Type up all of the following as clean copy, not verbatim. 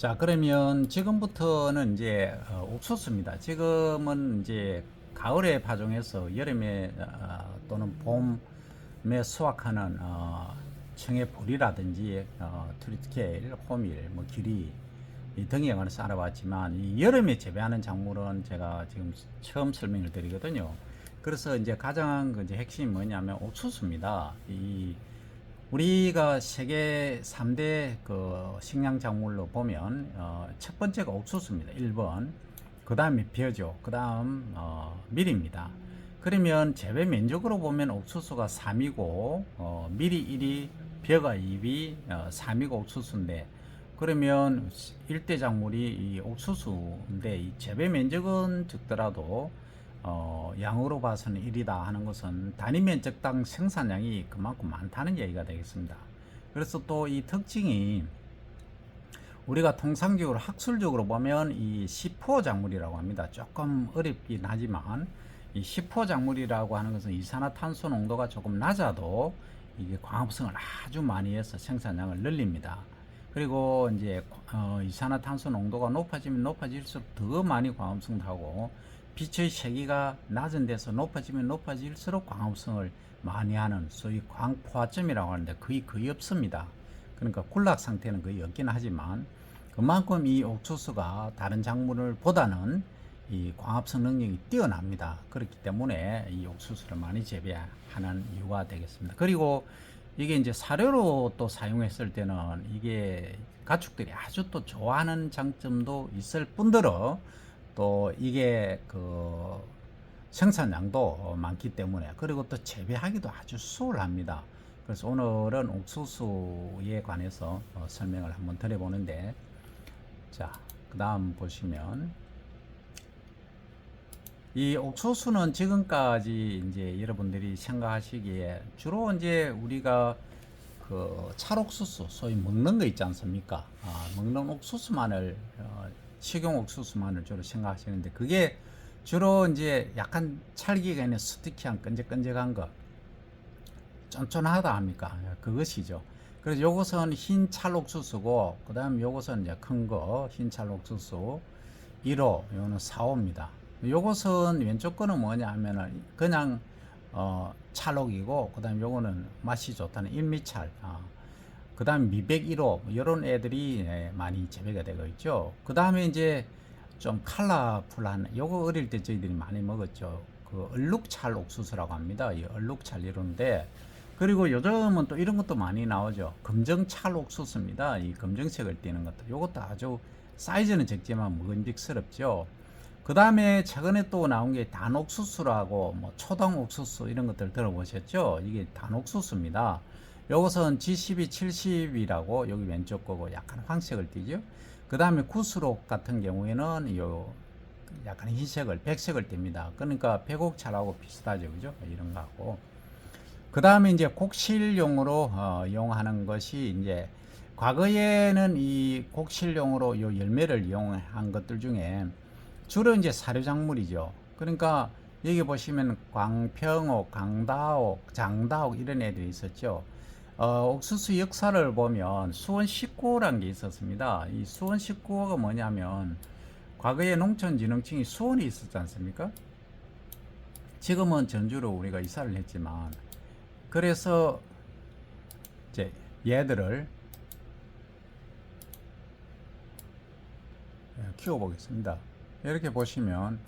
자, 그러면 지금부터는 이제 옥수수입니다. 지금은 이제 가을에 파종해서 여름에 또는 봄에 수확하는 청해보리라든지 트리티케일, 호밀, 뭐 기리 이 등에 관해서 알아봤지만 이 여름에 재배하는 작물은 제가 지금 처음 설명을 드리거든요. 그래서 이제 가장 이제 핵심이 뭐냐면 옥수수입니다. 이 우리가 세계 3대 그 식량 작물로 보면 첫 번째가 옥수수입니다. 1번. 그 다음에 벼죠. 그 다음 밀입니다. 그러면 재배 면적으로 보면 옥수수가 3이고 밀이 1위, 벼가 2위, 3위가 옥수수인데 그러면 일대 작물이 이 옥수수인데 이 재배 면적은 적더라도 양으로 봐서는 1이다 하는 것은 단위 면적당 생산량이 그만큼 많다는 얘기가 되겠습니다. 그래서 또 이 특징이 우리가 통상적으로 학술적으로 보면 이 10호 작물이라고 합니다. 조금 어렵긴 하지만 이 10호 작물이라고 하는 것은 이산화탄소 농도가 조금 낮아도 이게 광합성을 아주 많이 해서 생산량을 늘립니다. 그리고 이제 이산화탄소 농도가 높아지면 높아질수록 더 많이 광합성하고 빛의 세기가 낮은 데서 높아지면 높아질수록 광합성을 많이 하는 소위 광포화점이라고 하는데 거의 없습니다. 그러니까 군락 상태는 거의 없긴 하지만 그만큼 이 옥수수가 다른 작물을 보다는 이 광합성 능력이 뛰어납니다. 그렇기 때문에 이 옥수수를 많이 재배하는 이유가 되겠습니다. 그리고 이게 이제 사료로 또 사용했을 때는 이게 가축들이 아주 또 좋아하는 장점도 있을 뿐더러 또 이게 그 생산량도 많기 때문에 그리고 또 재배하기도 아주 수월합니다. 그래서 오늘은 옥수수에 관해서 설명을 한번 드려보는데 자, 그 다음 보시면 이 옥수수는 지금까지 이제 여러분들이 생각하시기에 주로 이제 우리가 그 찰옥수수 소위 먹는 거 있지 않습니까? 먹는 옥수수만을 식용 옥수수만을 주로 생각하시는데 그게 주로 이제 약간 찰기가 있는 스티키한 끈적끈적한 거 쫀쫀하다 합니까? 그것이죠. 그래서 요것은 흰 찰옥수수고 그 다음 요것은 이제 큰 거 흰 찰옥수수 1호 요거는 4호입니다. 요것은 왼쪽 거는 뭐냐 하면은 그냥 찰옥이고 그 다음 요거는 맛이 좋다는 일미찰 그 다음 미백 1호 이런 애들이 많이 재배가 되고 있죠. 그 다음에 이제 좀 컬러풀한 요거 어릴 때 저희들이 많이 먹었죠. 그 얼룩찰 옥수수라고 합니다. 이 얼룩찰 이런데 그리고 요즘은 또 이런 것도 많이 나오죠. 검정찰 옥수수입니다. 이 검정색을 띠는 것도 요것도 아주 사이즈는 적지만 먹음직스럽죠. 그 다음에 최근에 또 나온 게 단옥수수라고 뭐 초당옥수수 이런 것들 들어보셨죠? 이게 단옥수수입니다. 요것은 G12, 70이라고 여기 왼쪽 거고 약간 황색을 띠죠. 그 다음에 구스록 같은 경우에는 요 약간 흰색을 백색을 띱니다. 그러니까 백옥차라고 비슷하죠, 그죠? 이런 거하고. 그 다음에 이제 곡실용으로 이용하는 것이 이제 과거에는 이 곡실용으로 요 열매를 이용한 것들 중에 주로 이제 사료작물이죠. 그러니까 여기 보시면 광평옥, 강다옥, 장다옥 이런 애들이 있었죠. 옥수수 역사를 보면 수원 19호라는 게 있었습니다. 이 수원 19호가 뭐냐면 과거에 농촌진흥청이 수원에 있었지 않습니까? 지금은 전주로 우리가 이사를 했지만 그래서 이제 얘들을 키워보겠습니다. 이렇게 보시면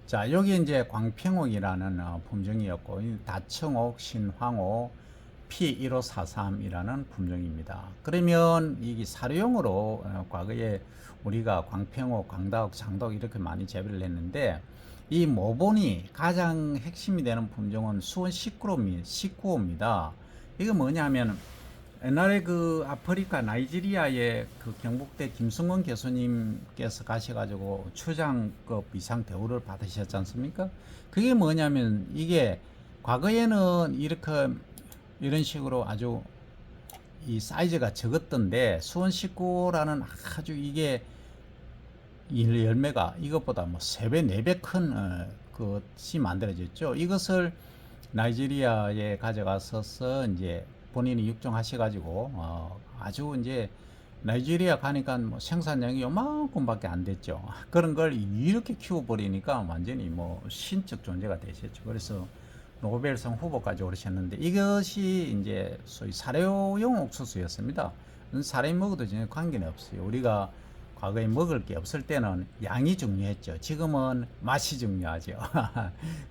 자 여기 이제 광평옥이라는 품종이었고 다청옥, 신황옥, P1543이라는 품종입니다. 그러면 이게 사료용으로 과거에 우리가 광평옥, 광다옥, 장다옥 이렇게 많이 재배를 했는데 이 모본이 가장 핵심이 되는 품종은 수원 19호입니다. 이게 뭐냐면 옛날에 그 아프리카 나이지리아의 그 경북대 김승원 교수님께서 가셔가지고 추장급 이상 대우를 받으셨지 않습니까? 그게 뭐냐면 이게 과거에는 이렇게 이런 식으로 아주 이 사이즈가 적었던데 수원 19라는 아주 이게 이 열매가 이것보다 뭐 3배, 4배 큰 것이 만들어졌죠. 이것을 나이지리아에 가져가서 이제 본인이 육종하셔가지고 아주 이제 나이지리아 가니까 뭐 생산량이 요만큼밖에 안 됐죠. 그런 걸 이렇게 키워버리니까 완전히 뭐 신적 존재가 되셨죠. 그래서 노벨상 후보까지 오르셨는데 이것이 이제 소위 사료용 옥수수였습니다. 사람이 먹어도 전혀 관계는 없어요. 우리가 과거에 먹을 게 없을 때는 양이 중요했죠. 지금은 맛이 중요하죠.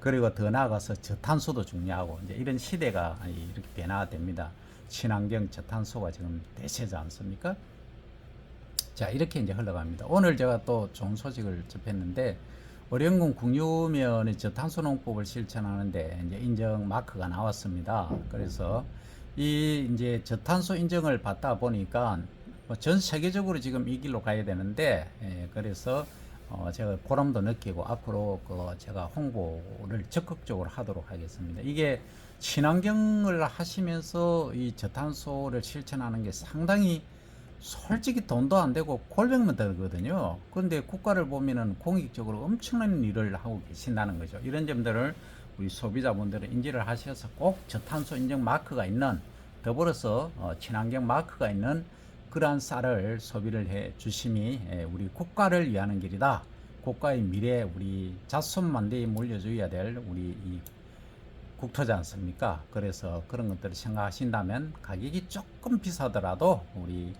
그리고 더 나아가서 저탄소도 중요하고 이제 이런 시대가 이렇게 변화가 됩니다. 친환경 저탄소가 지금 대세지 않습니까? 자, 이렇게 이제 흘러갑니다. 오늘 제가 또 좋은 소식을 접했는데 어령군 국유면의 저탄소 농법을 실천하는데 이제 인정 마크가 나왔습니다. 그래서 이 이제 저탄소 인정을 받다 보니까 뭐전 세계적으로 지금 이 길로 가야 되는데 그래서 제가 보람도 느끼고 앞으로 제가 홍보를 적극적으로 하도록 하겠습니다. 이게 친환경을 하시면서 이 저탄소를 실천하는 게 상당히 솔직히 돈도 안 되고 골백만 들거든요. 그런데 국가를 보면은 공익적으로 엄청난 일을 하고 계신다는 거죠. 이런 점들을 우리 소비자분들은 인지를 하셔서 꼭 저탄소 인증 마크가 있는 더불어서 친환경 마크가 있는 그러한 쌀을 소비를 해 주심이 우리 국가를 위하는 길이다. 국가의 미래 우리 자손만대에 물려줘야 될 우리 이 국토지 않습니까? 그래서 그런 것들을 생각하신다면 가격이 조금 비싸더라도 우리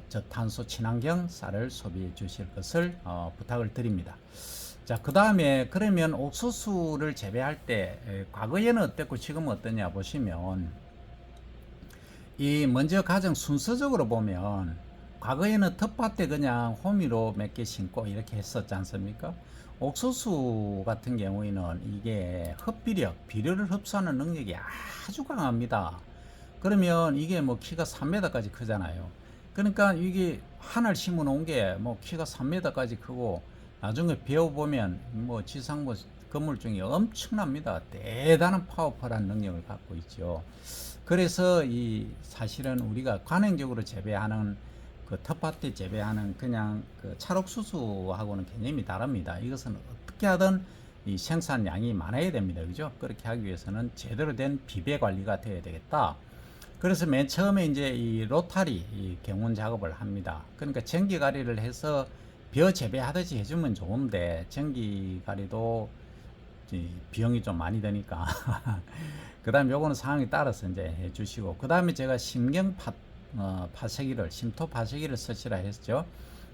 저탄소 친환경 쌀을 소비해 주실 것을 부탁을 드립니다. 자, 그 다음에 그러면 옥수수를 재배할 때 과거에는 어땠고 지금은 어떠냐 보시면 이 먼저 가장 순서적으로 보면 과거에는 텃밭에 그냥 호미로 몇 개 심고 이렇게 했었지 않습니까? 옥수수 같은 경우에는 이게 흡비력, 비료를 흡수하는 능력이 아주 강합니다. 그러면 이게 뭐 키가 3m까지 크잖아요. 그러니까 이게 하나를 심어 놓은 게 뭐 키가 3m까지 크고 나중에 배워보면 뭐 지상 뭐 건물 중에 엄청납니다. 대단한 파워풀한 능력을 갖고 있죠. 그래서 이 사실은 우리가 관행적으로 재배하는 그 텃밭에 재배하는 그냥 그 찰옥수수하고는 개념이 다릅니다. 이것은 어떻게 하든 이 생산량이 많아야 됩니다. 그죠? 그렇게 하기 위해서는 제대로 된 비배 관리가 되어야 되겠다. 그래서 맨 처음에 이제 이 로타리 이 경운 작업을 합니다. 그러니까 전기 가리를 해서 벼 재배하듯이 해주면 좋은데 전기 가리도 비용이 좀 많이 드니까 그 다음에 요거는 상황에 따라서 이제 해주시고 그 다음에 제가 심경 파쇄기를 심토 파쇄기를 쓰시라 했죠.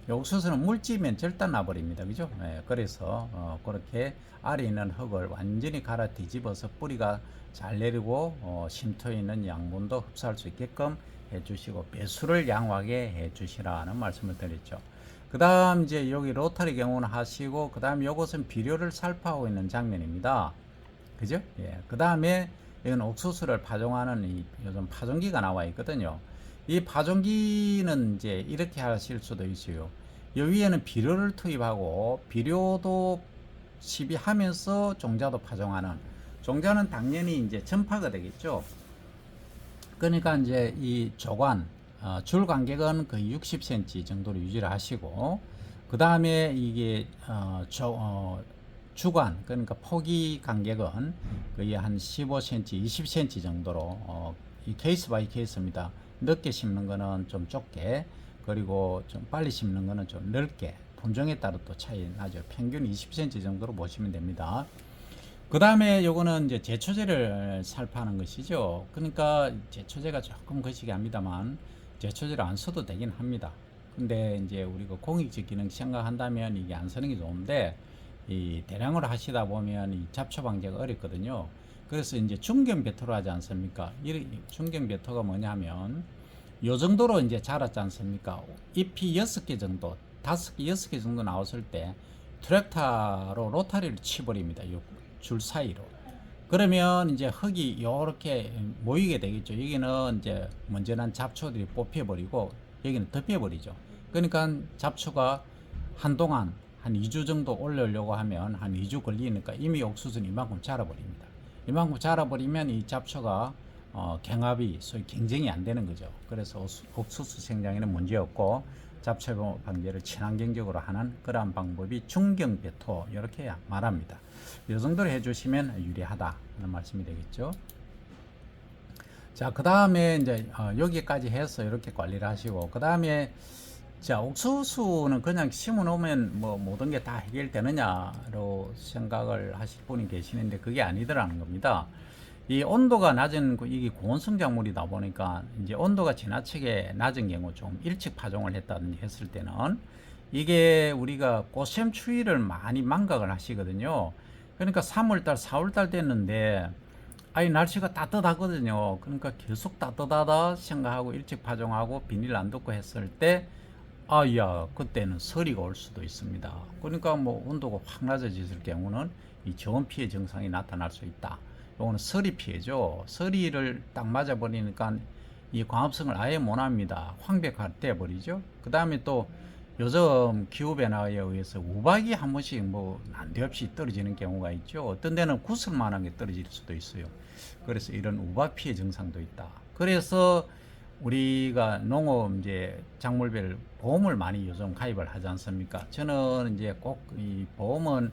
옥수수는 물찌면 절단 나버립니다. 그죠? 그래서 그렇게 아래 있는 흙을 완전히 갈아 뒤집어서 뿌리가 잘 내리고 심토에 있는 양분도 흡수할 수 있게끔 해주시고 배수를 양호하게 해주시라는 말씀을 드렸죠. 그 다음 이제 여기 로터리 경우는 하시고 그 다음 요것은 비료를 살포하고 있는 장면입니다. 그죠? 예. 그 다음에 이건 옥수수를 파종하는 이 요즘 파종기가 나와 있거든요. 이 파종기는 이제 이렇게 하실 수도 있어요. 이 위에는 비료를 투입하고 비료도 시비하면서 종자도 파종하는 종자는 당연히 이제 전파가 되겠죠. 그러니까 이제 이 조관 줄 간격은 거의 60cm 정도로 유지를 하시고 그 다음에 이게 주관 그러니까 포기 간격은 거의 한 15cm, 20cm 정도로 이 케이스 바이 케이스입니다. 늦게 심는 거는 좀 좁게 그리고 좀 빨리 심는 거는 좀 넓게 품종에 따라 또 차이 나죠. 평균 20cm 정도로 보시면 됩니다. 그 다음에 요거는 이제 제초제를 살포하는 것이죠. 그러니까 제초제가 조금 거시기 합니다만 제초제를 안 써도 되긴 합니다. 근데 이제 우리가 공익적 기능 생각한다면 이게 안 쓰는 게 좋은데 이 대량으로 하시다 보면 이 잡초 방제가 어렵거든요. 그래서 이제 중경 배토를 하지 않습니까? 이 중경 배토가 뭐냐면 요 정도로 이제 자랐지 않습니까? 잎이 6개 정도, 5개, 6개 정도 나왔을 때 트랙터로 로타리를 치버립니다. 요 줄 사이로. 그러면 이제 흙이 요렇게 모이게 되겠죠. 여기는 이제 먼저는 잡초들이 뽑혀버리고 여기는 덮여버리죠. 그러니까 잡초가 한동안 한 2주 정도 올려려고 하면 한 2주 걸리니까 이미 옥수수는 이만큼 자라버립니다. 이만큼 자라버리면 이 잡초가 경합이 소위 경쟁이 안 되는 거죠. 그래서 옥수수 생장에는 문제없고 잡초 방제를 친환경적으로 하는 그러한 방법이 중경배토 이렇게 말합니다. 이 정도로 해주시면 유리하다 하는 말씀이 되겠죠. 자. 자, 그 다음에 이제 여기까지 해서 이렇게 관리를 하시고, 그 다음에 자, 옥수수는 그냥 심어 놓으면 뭐 모든 게 다 해결되느냐로 생각을 하실 분이 계시는데 그게 아니더라는 겁니다. 이 온도가 낮은 이게 고온성 작물이다 보니까 이제 온도가 지나치게 낮은 경우 좀 일찍 파종을 했다든지 했을 때는 이게 우리가 꽃샘 추위를 많이 망각을 하시거든요. 그러니까 3월달, 4월달 됐는데 아니 날씨가 따뜻하거든요. 그러니까 계속 따뜻하다 생각하고 일찍 파종하고 비닐 안 덮고 했을 때 아야 그때는 서리가 올 수도 있습니다. 그러니까 뭐 온도가 확 낮아질 경우는 이 저온 피해 증상이 나타날 수 있다. 요거는 서리 피해죠. 서리를 딱 맞아 버리니까 이 광합성을 아예 못 합니다. 황백화돼 버리죠. 그 다음에 또 요즘 기후 변화에 의해서 우박이 한 번씩 뭐 난데없이 떨어지는 경우가 있죠. 어떤 데는 구슬만하게 떨어질 수도 있어요. 그래서 이런 우박 피해 증상도 있다. 그래서 우리가 농업 이제 작물별 보험을 많이 요즘 가입을 하지 않습니까? 저는 이제 꼭 이 보험은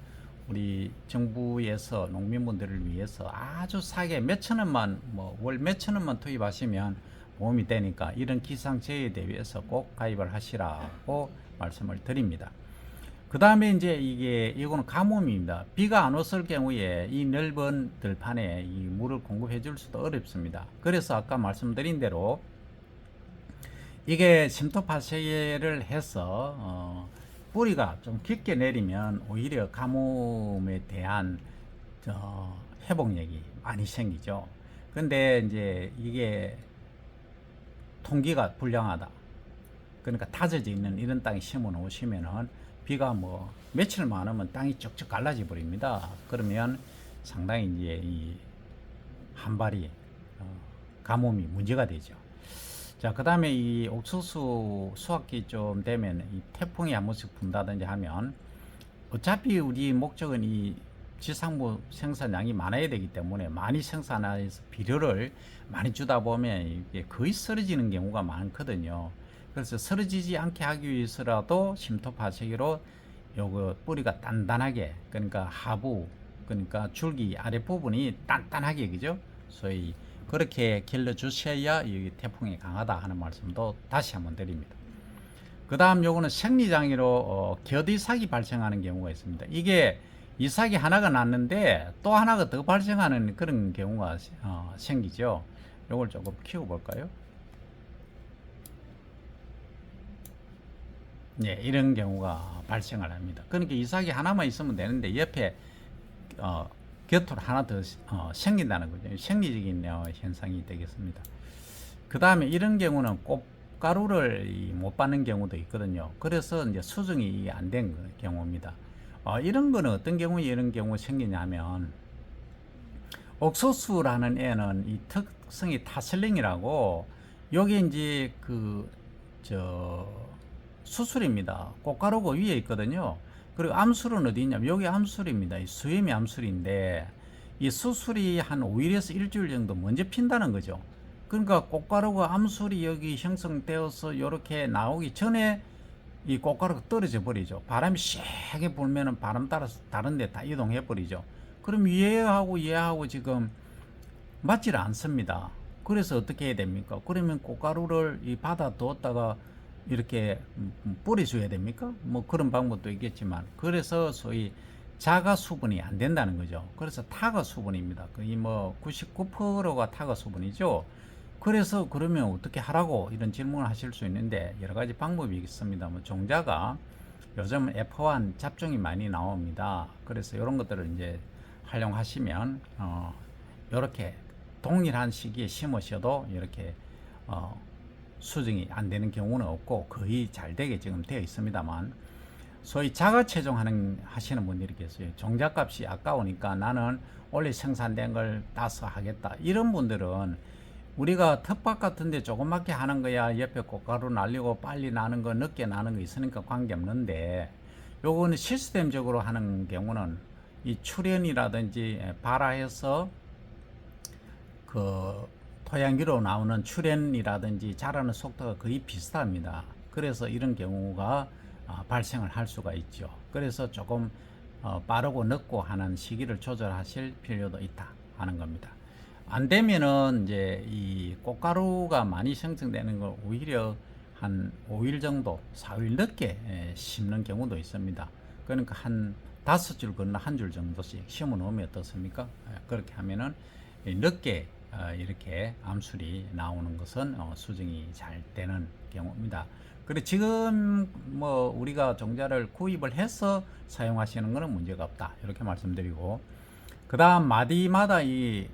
우리 정부에서 농민분들을 위해서 아주 싸게 몇천 원만 뭐 월 몇천 원만 투입하시면 보험이 되니까 이런 기상재해에 대비해서 꼭 가입을 하시라고 말씀을 드립니다. 그 다음에 이제 이거는 가뭄입니다. 비가 안 왔을 경우에 이 넓은 들판에 이 물을 공급해 줄 수도 어렵습니다. 그래서 아까 말씀드린 대로 이게 심토 파쇄를 해서 뿌리가 좀 깊게 내리면 오히려 가뭄에 대한 회복력이 많이 생기죠. 근데 이제 이게 통기가 불량하다. 그러니까 다져져 있는 이런 땅에 심어 놓으시면은 비가 뭐 며칠만 하면 땅이 쭉쭉 갈라져 버립니다. 그러면 상당히 이제 이 한발이 가뭄이 문제가 되죠. 자, 그 다음에 이 옥수수 수확기 좀 되면 이 태풍이 한 번씩 분다든지 하면 어차피 우리 목적은 이 지상부 생산량이 많아야 되기 때문에 많이 생산해서 비료를 많이 주다 보면 이게 거의 쓰러지는 경우가 많거든요. 그래서 쓰러지지 않게 하기 위해서라도 심토 파쇄기로 요거 뿌리가 단단하게, 그러니까 하부, 그러니까 줄기 아랫부분이 단단하게, 그죠? 소위 그렇게 길러 주셔야 이 태풍이 강하다 하는 말씀도 다시 한번 드립니다. 그 다음 요거는 생리장애로 겨드이삭이 발생하는 경우가 있습니다. 이게 이삭이 하나가 났는데 또 하나가 더 발생하는 그런 경우가 생기죠. 요걸 조금 키워 볼까요? 네, 이런 경우가 발생을 합니다. 그러니까 이삭이 하나만 있으면 되는데 옆에 곁으로 하나 더 생긴다는 거죠. 생리적인 현상이 되겠습니다. 그 다음에 이런 경우는 꽃가루를 못 받는 경우도 있거든요. 그래서 이제 수정이 안 된 경우입니다. 이런 거는 어떤 경우에 이런 경우 생기냐면 옥수수라는 애는 이 특성이 타슬링이라고 요게 이제 수술입니다. 꽃가루가 위에 있거든요. 그리고 암술은 어디 있냐면 여기 암술입니다. 이 수염이 암술인데 이 수술이 한 5일에서 일주일 정도 먼저 핀다는 거죠. 그러니까 꽃가루가 암술이 여기 형성되어서 이렇게 나오기 전에 이 꽃가루가 떨어져 버리죠. 바람이 세게 불면은 바람 따라서 다른 데 다 이동해 버리죠. 그럼 얘하고 지금 맞지를 않습니다. 그래서 어떻게 해야 됩니까? 그러면 꽃가루를 이 받아 두었다가 이렇게 뿌려줘야 됩니까? 뭐 그런 방법도 있겠지만, 그래서 소위 자가 수분이 안 된다는 거죠. 그래서 타가 수분입니다. 거의 뭐 99%가 타가 수분이죠. 그래서 그러면 어떻게 하라고 이런 질문을 하실 수 있는데 여러 가지 방법이 있습니다. 뭐 종자가 요즘 F1 잡종이 많이 나옵니다. 그래서 이런 것들을 이제 활용하시면 이렇게 동일한 시기에 심으셔도 이렇게 수정이 안 되는 경우는 없고 거의 잘 되게 지금 되어 있습니다만, 소위 자가체종 하시는 분들이 계세요. 종자값이 아까우니까 나는 원래 생산된 걸 따서 하겠다. 이런 분들은 우리가 텃밭 같은데 조그맣게 하는 거야 옆에 꽃가루 날리고 빨리 나는 거 늦게 나는 거 있으니까 관계없는데, 요거는 시스템적으로 하는 경우는 이 출현이라든지 발화해서 토양기로 나오는 출현이라든지 자라는 속도가 거의 비슷합니다. 그래서 이런 경우가 발생을 할 수가 있죠. 그래서 조금 빠르고 늦고 하는 시기를 조절하실 필요도 있다 하는 겁니다. 안 되면은 이제 이 꽃가루가 많이 생성되는 걸 오히려 한 5일 정도, 4일 늦게 심는 경우도 있습니다. 그러니까 한 5줄 건너 한 줄 정도씩 심어 놓으면 어떻습니까? 그렇게 하면은 늦게 이렇게 암술이 나오는 것은 수정이 잘 되는 경우입니다. 그리고 지금 뭐 우리가 종자를 구입을 해서 사용하시는 것은 문제가 없다. 이렇게 말씀드리고, 그 다음 마디마다 이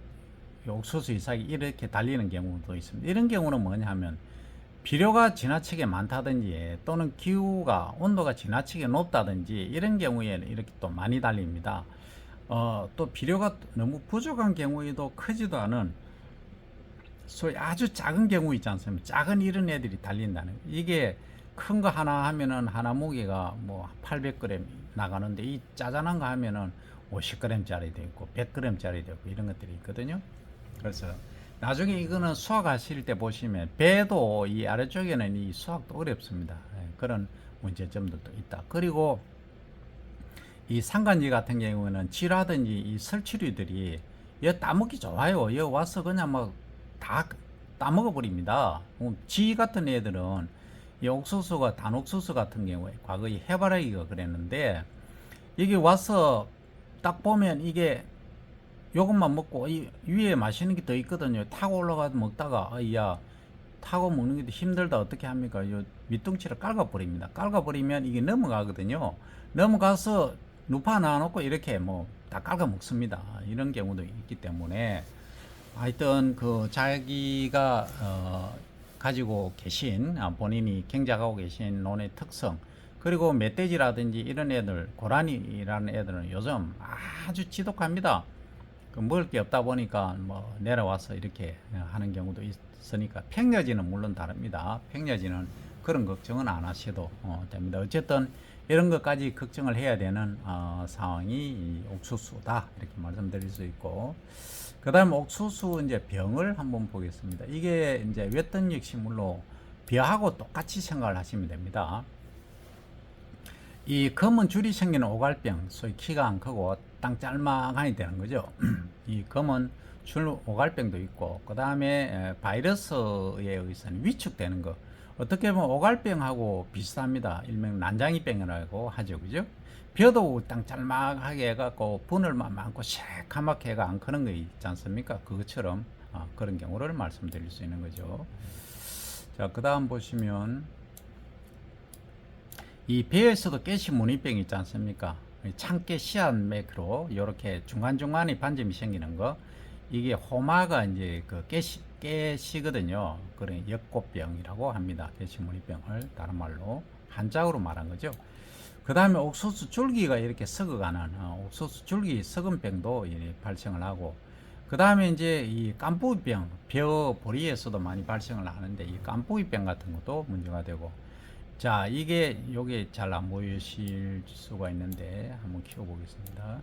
옥수수 이삭이 이렇게 달리는 경우도 있습니다. 이런 경우는 뭐냐 하면 비료가 지나치게 많다든지 또는 기후가 온도가 지나치게 높다든지 이런 경우에는 이렇게 또 많이 달립니다. 또 비료가 너무 부족한 경우에도 크지도 않은 소위 아주 작은 경우 있지 않습니까? 작은 이런 애들이 달린다는 거. 이게 큰 거 하나 하면은 하나 무게가 뭐 800g 나가는데 이 짜잔한 거 하면은 50g짜리도 있고 100g짜리도 있고 이런 것들이 있거든요. 그래서 나중에 이거는 수확하실 때 보시면 배도 이 아래쪽에는 이 수확도 어렵습니다. 그런 문제점도 있다. 그리고 이 상간지 같은 경우에는 쥐라든지 이 설치류들이 여 따먹기 좋아요. 여 와서 그냥 막 다 따먹어 버립니다. 쥐 같은 애들은 이 옥수수가 단옥수수 같은 경우에 과거에 해바라기가 그랬는데 여기 와서 딱 보면 이게 요것만 먹고 이 위에 맛있는 게 더 있거든요. 타고 올라가서 먹다가 야 타고 먹는 게 힘들다 어떻게 합니까? 요 밑둥치를 깔아 버립니다. 깔아 버리면 이게 넘어가거든요. 넘어가서 누파 놔놓고 이렇게 뭐 다 깔아 먹습니다. 이런 경우도 있기 때문에 하여튼 그 자기가 가지고 계신 본인이 경작하고 계신 논의 특성, 그리고 멧돼지라든지 이런 애들, 고라니라는 애들은 요즘 아주 지독합니다. 그 먹을 게 없다 보니까 뭐 내려와서 이렇게 하는 경우도 있으니까 평야지는 물론 다릅니다. 평야지는 그런 걱정은 안 하셔도 됩니다. 어쨌든 이런 것까지 걱정을 해야 되는 상황이 이 옥수수다 이렇게 말씀드릴 수 있고, 그 다음 옥수수 이제 병을 한번 보겠습니다. 이게 이제 외딴역 식물로 벼하고 똑같이 생각을 하시면 됩니다. 이 검은 줄이 생기는 오갈병, 소위 키가 안 크고 땅 짤막하니 되는 거죠. 이 검은 줄 오갈병도 있고, 그 다음에 바이러스에 의해서는 위축되는 거. 어떻게 보면 오갈병하고 비슷합니다. 일명 난장이병이라고 하죠, 그죠? 벼도 땅 짤막하게 해갖고 분을만 많고 새카맣게 해가 안 크는 거 있지 않습니까? 그것처럼 그런 경우를 말씀드릴 수 있는 거죠. 자, 그 다음 보시면 이 배에서도 깨시 무늬병 있지 않습니까? 참깨 씨앗 맥으로 이렇게 중간중간에 반점이 생기는 거, 이게 호마가 이제 그 깨시거든요. 그런 역꽃병이라고 합니다. 깨시 무늬병을 다른 말로 한자어로 말한 거죠. 그 다음에 옥수수 줄기가 이렇게 썩어가는 옥수수 줄기 썩은 병도 발생을 하고, 그 다음에 이제 이 깐부기병, 벼 보리에서도 많이 발생을 하는데 이 깐부기병 같은 것도 문제가 되고, 자, 이게 요게 잘 안 보이실 수가 있는데 한번 키워보겠습니다.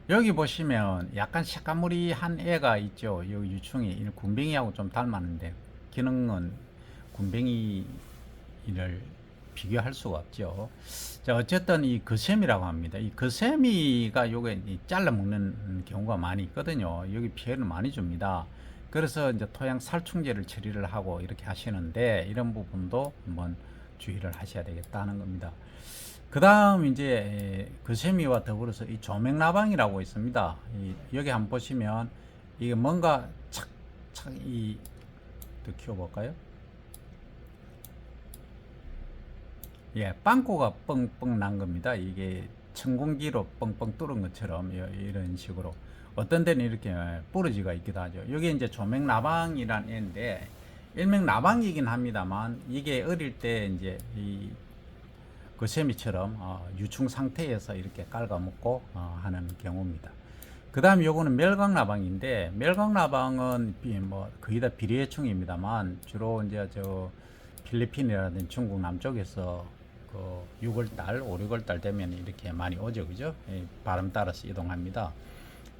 여기 보시면 약간 새까무리한 애가 있죠. 여기 유충이 군뱅이하고 좀 닮았는데 기능은 군뱅이를 비교할 수가 없죠. 자, 어쨌든 이 거세미라고 합니다. 이 거세미가 요게 잘라 먹는 경우가 많이 있거든요. 여기 피해를 많이 줍니다. 그래서 이제 토양 살충제를 처리를 하고 이렇게 하시는데 이런 부분도 한번 주의를 하셔야 되겠다는 겁니다. 그 다음 이제 거세미와 더불어서 이 조명나방이라고 있습니다. 여기 한번 보시면 이게 뭔가 착착 더 키워볼까요? 예, 빵꾸가 뻥뻥 난 겁니다. 이게 천공기로 뻥뻥 뚫은 것처럼 이런 식으로 어떤 데는 이렇게 부러지가 있기도 하죠. 여기 이제 조명나방이란 애인데 일명 나방이긴 합니다만 이게 어릴 때 이제 이 거세미처럼 유충 상태에서 이렇게 깔아먹고 하는 경우입니다. 그 다음 요거는 멜광나방인데, 멜광나방은 뭐 거의 다 비료해충입니다만 주로 이제 저 필리핀이라든지 중국 남쪽에서 그 6월달, 5, 6월달 되면 이렇게 많이 오죠, 그죠? 바람 따라서 이동합니다.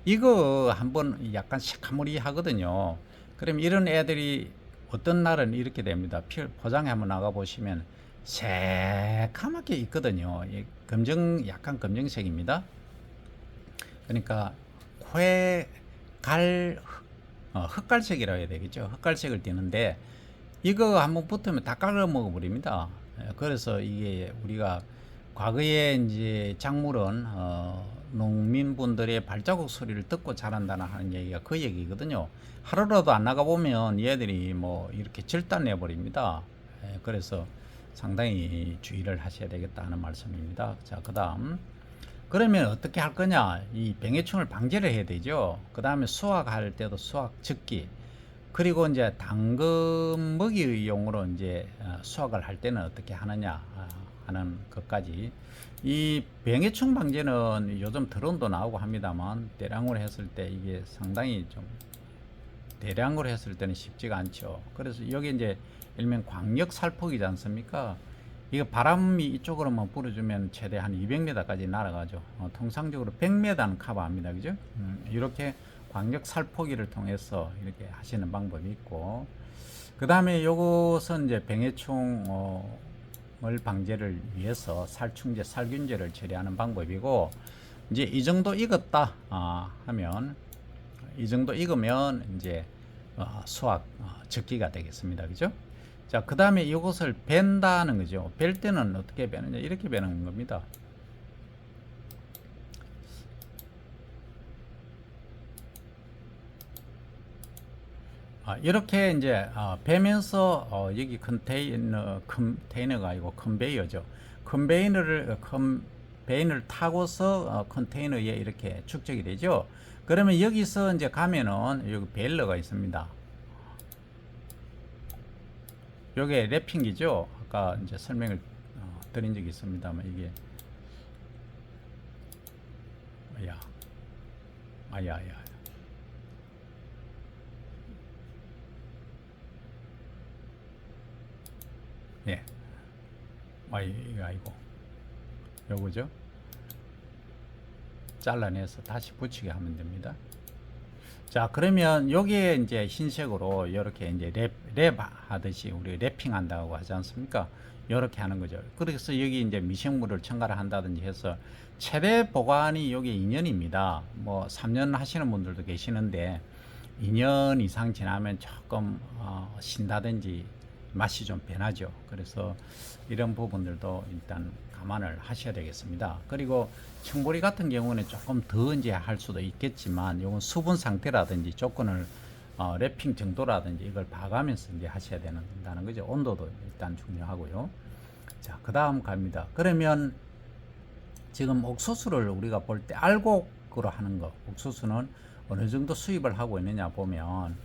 이거 한번 약간 새카무리 하거든요. 그럼 이런 애들이 어떤 날은 이렇게 됩니다. 포장에 한번 나가 보시면 새카맣게 있거든요. 약간 검정색입니다. 그러니까 코에 흑갈색이라고 해야 되겠죠. 흑갈색을 띠는데 이거 한번 붙으면 다 깔아 먹어버립니다. 그래서 이게 우리가 과거에 이제 작물은 농민분들의 발자국 소리를 듣고 자란다는 하는 얘기가 그 얘기거든요. 하루라도 안 나가 보면 얘들이 뭐 이렇게 절단내 버립니다. 그래서 상당히 주의를 하셔야 되겠다 하는 말씀입니다. 자, 그다음 그러면 어떻게 할 거냐? 이 병해충을 방지를 해야 되죠. 그다음에 수확할 때도 수확 적기, 그리고 이제 당근 먹이용으로 이제 수확을 할 때는 어떻게 하느냐 하는 것까지. 이 병해충 방제는 요즘 드론도 나오고 합니다만 대량으로 했을 때 이게 상당히 좀 대량으로 했을 때는 쉽지가 않죠. 그래서 여기 이제 일명 광역 살폭이지 않습니까? 이거 바람이 이쪽으로만 불어주면 최대 한 200m까지 날아가죠. 통상적으로 100m는 커버합니다. 그죠? 이렇게 광역 살포기를 통해서 이렇게 하시는 방법이 있고, 그 다음에 요것은 이제 병해충을 방제를 위해서 살충제, 살균제를 처리하는 방법이고, 이제 이 정도 익었다 하면, 이 정도 익으면 이제 수확 적기가 되겠습니다. 그죠? 자, 그 다음에 이것을 벤다는 거죠. 벨 때는 어떻게 베느냐? 이렇게 베는 겁니다. 이렇게 이제 베면서 여기 컨테이너가 아니고 컨베이어죠. 컨베이너를 타고서 컨테이너에 이렇게 축적이 되죠. 그러면 여기서 이제 가면은 여기 베일러가 있습니다. 요게 랩핑이죠. 아까 이제 설명을 드린 적이 있습니다만 이게 아야 예. 이거 아니고 요거죠. 잘라내서 다시 붙이게 하면 됩니다. 자, 그러면 여기에 이제 흰색으로 이렇게 이제 랩 하듯이 우리 랩핑 한다고 하지 않습니까? 이렇게 하는 거죠. 그래서 여기 이제 미생물을 첨가를 한다든지 해서 최대 보관이 여기 2년입니다. 뭐 3년 하시는 분들도 계시는데 2년 이상 지나면 조금 신다든지 맛이 좀 변하죠. 그래서 이런 부분들도 일단 감안을 하셔야 되겠습니다. 그리고 청보리 같은 경우는 조금 더 이제 할 수도 있겠지만 이건 수분 상태라든지 조건을 랩핑 정도라든지 이걸 봐가면서 이제 하셔야 된다는 거죠. 온도도 일단 중요하고요. 자, 그 다음 갑니다. 그러면 지금 옥수수를 우리가 볼 때 알곡으로 하는 거, 옥수수는 어느 정도 수입을 하고 있느냐 보면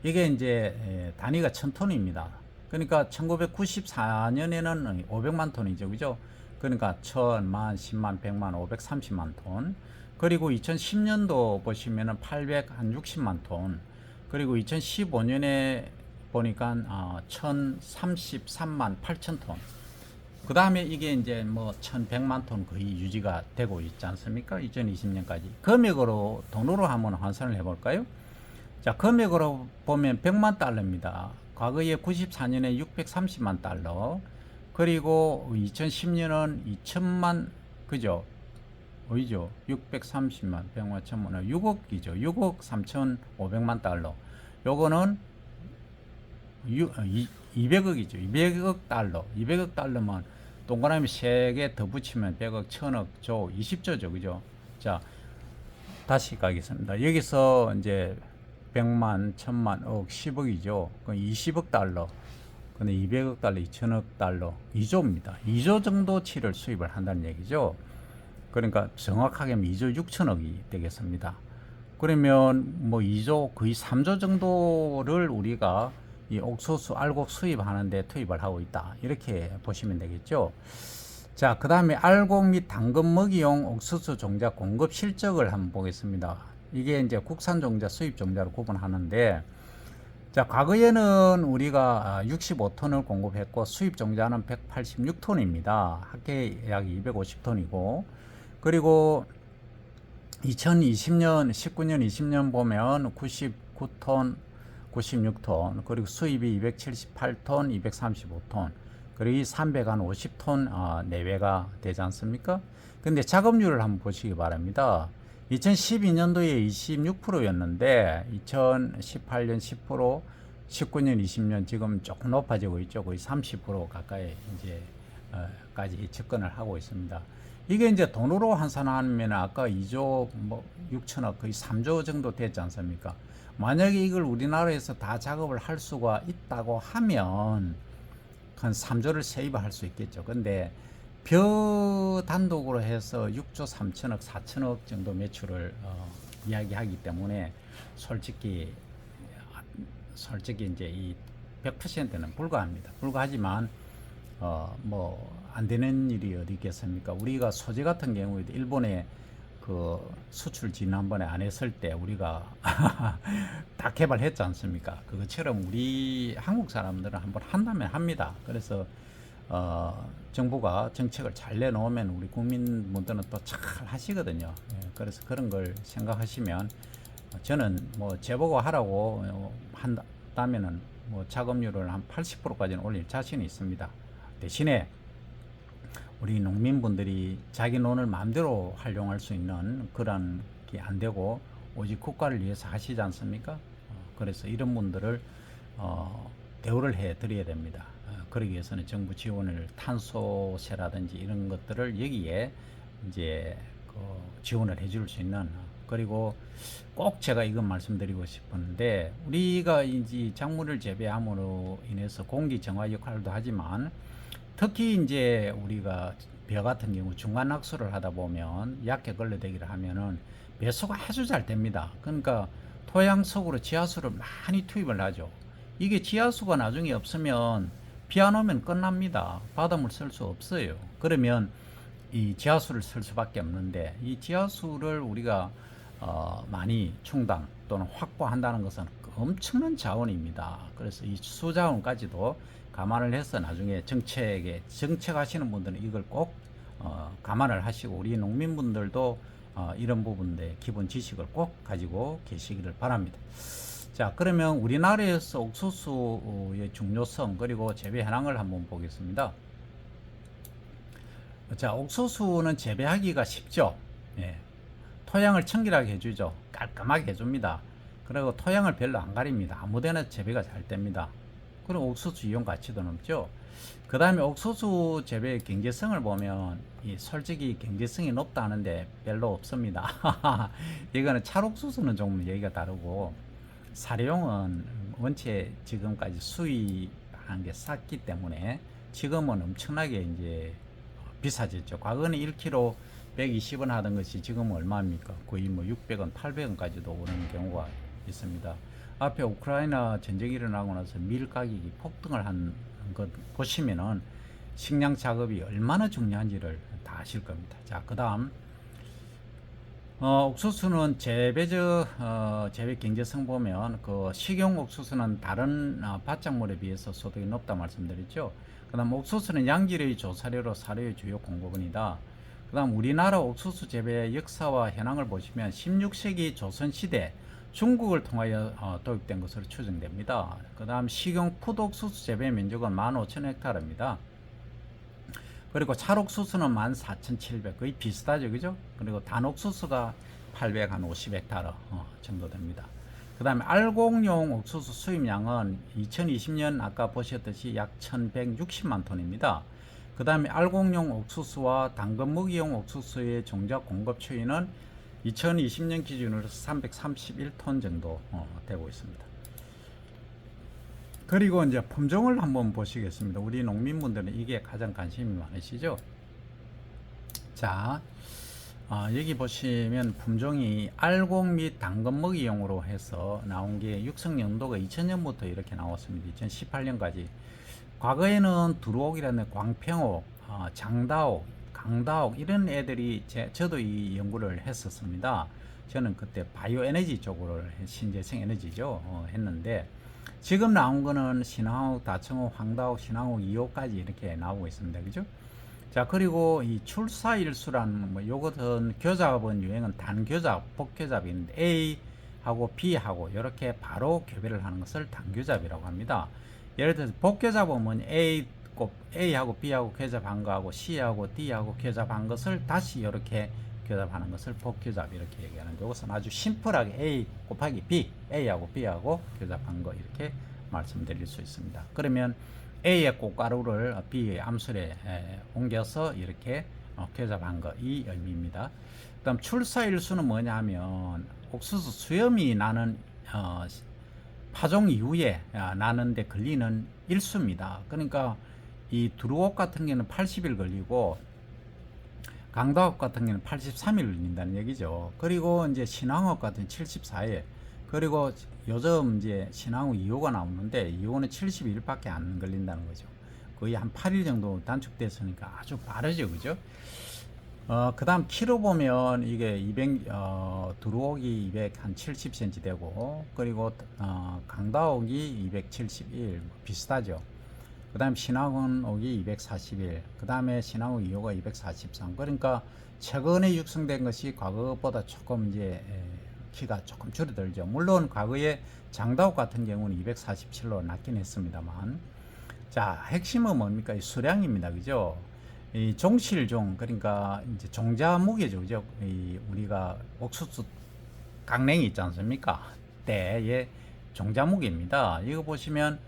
이게 이제 단위가 1000톤입니다. 그러니까 1994년에는 500만 톤이죠. 그죠? 그러니까 1000, 만, 10만, 100만, 530만 톤. 그리고 2010년도 보시면은 860만 톤. 그리고 2015년에 보니까 1033만 8천 톤. 그 다음에 이게 이제 뭐 1100만 톤 거의 유지가 되고 있지 않습니까? 2020년까지. 금액으로, 돈으로 한번 환산을 해볼까요? 자, 금액으로 보면 100만 달러입니다. 과거에 94년에 630만 달러. 그리고 2010년은 2천만, 그죠? 어이죠? 630만, 100만, 1000만, 6억이죠. 6억 3,500만 달러. 요거는 200억이죠. 200억 달러. 200억 달러면 동그라미 3개 더 붙이면 100억, 1000억, 조, 20조죠. 그죠? 자, 다시 가겠습니다. 여기서 이제 100만, 1000만, 억, 10억이죠. 그럼 20억 달러. 근데 200억 달러, 2000억 달러, 2조입니다. 2조 정도치를 수입을 한다는 얘기죠. 그러니까 정확하게 하면 2조 6천억이 되겠습니다. 그러면 뭐 2조, 거의 3조 정도를 우리가 이 옥수수, 알곡 수입하는데 투입을 하고 있다. 이렇게 보시면 되겠죠. 자, 그 다음에 알곡 및 당근 먹이용 옥수수 종자 공급 실적을 한번 보겠습니다. 이게 이제 국산 종자, 수입 종자로 구분하는데, 자, 과거에는 우리가 65톤을 공급했고 수입 종자는 186톤입니다. 합계 약 250톤이고, 그리고 2020년, 19년, 20년 보면 99톤, 96톤, 그리고 수입이 278톤, 235톤, 그리고 350톤 내외가 되지 않습니까? 근데 작업률을 한번 보시기 바랍니다. 2012년도에 26%였는데 2018년 10%, 19년, 20년 지금 조금 높아지고 있죠. 거의 30% 가까이 이제 까지 접근을 하고 있습니다. 이게 이제 돈으로 환산하면 아까 2조 뭐 6천억 거의 3조 정도 됐지 않습니까? 만약에 이걸 우리나라에서 다 작업을 할 수가 있다고 하면 한 3조를 세입할 수 있겠죠. 근데 벼 단독으로 해서 6조 3천억, 4천억 정도 매출을 이야기하기 때문에 솔직히 이제 이 100%는 불가합니다. 불가하지만 뭐 안 되는 일이 어디 있겠습니까? 우리가 소재 같은 경우에도 일본에 그 수출 지난번에 안 했을 때 우리가 다 개발했지 않습니까? 그것처럼 우리 한국 사람들은 한번 한다면 합니다. 그래서 정부가 정책을 잘 내놓으면 우리 국민분들은 또 잘 하시거든요. 예, 그래서 그런 걸 생각하시면 저는 뭐 제보고 하라고 한다면은 뭐 작업률을 한 80%까지는 올릴 자신이 있습니다. 대신에 우리 농민분들이 자기 논을 마음대로 활용할 수 있는 그런 게 안 되고 오직 국가를 위해서 하시지 않습니까? 그래서 이런 분들을 대우를 해 드려야 됩니다. 그러기 위해서는 정부 지원을 탄소세라든지 이런 것들을 여기에 이제 그 지원을 해줄 수 있는 그리고 꼭 제가 이건 말씀드리고 싶은데 우리가 이제 작물을 재배함으로 인해서 공기 정화 역할도 하지만 특히 이제 우리가 벼 같은 경우 중간 낙수를 하다 보면 약해 걸러대기를 하면은 배수가 아주 잘 됩니다. 그러니까 토양 속으로 지하수를 많이 투입을 하죠. 이게 지하수가 나중에 없으면 비 안 오면 끝납니다. 바닷물 쓸 수 없어요. 그러면 이 지하수를 쓸 수밖에 없는데 이 지하수를 우리가 많이 충당 또는 확보한다는 것은 엄청난 자원입니다. 그래서 이 수자원까지도 감안을 해서 나중에 정책하시는 분들은 이걸 꼭 감안을 하시고 우리 농민분들도 이런 부분에 기본 지식을 꼭 가지고 계시기를 바랍니다. 자, 그러면 우리나라에서 옥수수의 중요성 그리고 재배 현황을 한번 보겠습니다. 자, 옥수수는 재배하기가 쉽죠. 예. 토양을 청결하게 해주죠. 깔끔하게 해줍니다. 그리고 토양을 별로 안 가립니다. 아무데나 재배가 잘 됩니다. 그럼 옥수수 이용 가치도 높죠. 그 다음에 옥수수 재배의 경제성을 보면 솔직히 경제성이 높다 하는데 별로 없습니다. 이거는 찰옥수수는 좀 얘기가 다르고 사료용은 원체 지금까지 수입한 게 쌌기 때문에 지금은 엄청나게 이제 비싸졌죠. 과거는 1kg 120원 하던 것이 지금은 얼마입니까? 거의 뭐 600원, 800원까지도 오르는 경우가 있습니다. 앞에 우크라이나 전쟁이 일어나고 나서 밀 가격이 폭등을 한 것 보시면은 식량 작업이 얼마나 중요한지를 다 아실 겁니다. 자, 그 다음 옥수수는 재배 경제성 보면 그 식용 옥수수는 다른 밭작물에 비해서 소득이 높다 말씀드렸죠. 그 다음 옥수수는 양질의 조사료로 사료의 주요 공급원이다. 그 다음 우리나라 옥수수 재배의 역사와 현황을 보시면 16세기 조선시대 중국을 통하여 도입된 것으로 추정됩니다. 그 다음 식용 풋옥수수 재배 면적은 15,000헥타르입니다. 그리고 찰옥수수는 14,700 거의 비슷하죠, 그죠? 그리고 단옥수수가 850헥타르 정도 됩니다. 그 다음에 알곡용 옥수수 수입량은 2020년 아까 보셨듯이 약 1160만 톤입니다. 그 다음에 알곡용 옥수수와 당근무기용 옥수수의 종작 공급 추이는 2020년 기준으로 331톤 정도 되고 있습니다. 그리고 이제 품종을 한번 보시겠습니다. 우리 농민분들은 이게 가장 관심이 많으시죠? 자, 여기 보시면 품종이 알곡 및 당근먹이용으로 해서 나온 게 육성 연도가 2000년부터 이렇게 나왔습니다. 2018년까지. 과거에는 두루옥이라는 광평옥, 장다옥, 강다옥 이런 애들이 저도 이 연구를 했었습니다. 저는 그때 바이오 에너지 쪽으로 신재생 에너지죠 했는데 지금 나온 거는 신항옥, 다청옥, 황다옥, 신항옥 2호까지 이렇게 나오고 있습니다. 그죠? 자, 그리고 이 출사일수라는 뭐 요것은 교잡은 유행은 단교잡, 복교잡이 있는데 A하고 B하고 이렇게 바로 교배를 하는 것을 단교잡이라고 합니다. 예를 들어서 복교잡은 A하고 B하고 교잡한 거하고 C하고 D하고 교잡한 것을 다시 이렇게 교잡하는 것을 복교잡 이렇게 얘기하는데, 이것은 아주 심플하게 A 곱하기 B, A하고 B하고 교잡한 거 이렇게 말씀드릴 수 있습니다. 그러면 A의 꽃가루를 B의 암술에 옮겨서 이렇게 교잡한 거, 이 의미입니다. 그 다음 출사일수는 뭐냐 하면 옥수수 수염이 나는 파종 이후에 나는데 걸리는 일수입니다. 그러니까 이 두루옥 같은 경우는 80일 걸리고 강다옥 같은 경우는 83일 걸린다는 얘기죠. 그리고 이제 신앙옥 같은 74일, 그리고 요즘 이제 신앙후 2호가 나오는데 2호는 72일밖에 안 걸린다는 거죠. 거의 한 8일 정도 단축됐으니까 아주 빠르죠, 그죠? 그 다음 키로 보면 이게 200, 두루옥이 270cm 되고, 그리고 강다옥이 271, 비슷하죠. 그 다음 신앙원옥이 241, 그 다음에 신앙후 2호가 243. 그러니까 최근에 육성된 것이 과거보다 조금 이제 키가 조금 줄어들죠. 물론 과거에 장다옥 같은 경우는 247로 낮긴 했습니다만, 자, 핵심은 뭡니까? 이 수량입니다, 그죠? 이 종실종, 그러니까 이제 종자 무게죠, 그죠? 이 우리가 옥수수 강냉이 있지 않습니까? 때의 종자 무게입니다. 이거 보시면